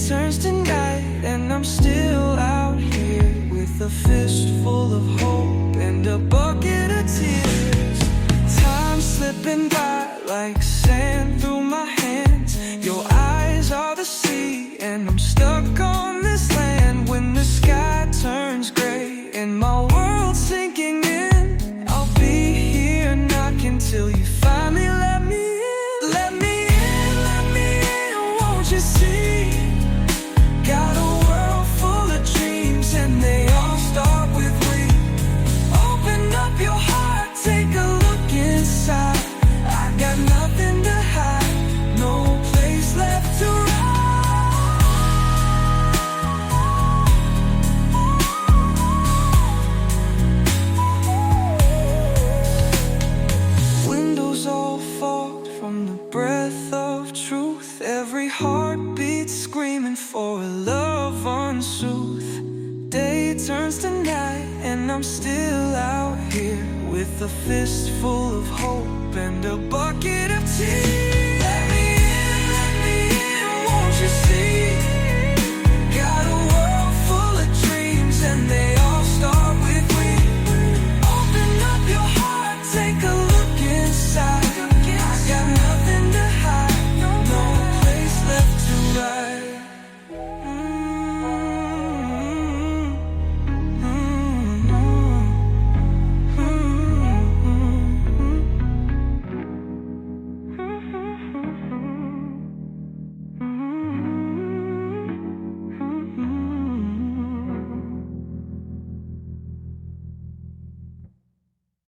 turns to night and I'm still out here with a fistful of hope and a bucket of tears. Time slipping by like sand through my hands. Your eyes are the sea and I'm stuck on this land. When the sky turns gray and my world's sinking in, I'll be here knocking till you finally let me in. Let me in, let me in, won't you see? Got a world full of dreams and they all start with we. Open up your heart, take a look inside. I got nothing to hide, no place left to run. Windows all fogged from the breath of truth. Every heartbeat screaming for a love unsoothed. Day turns to night and I'm still out here with a fistful of hope and a bucket of tears.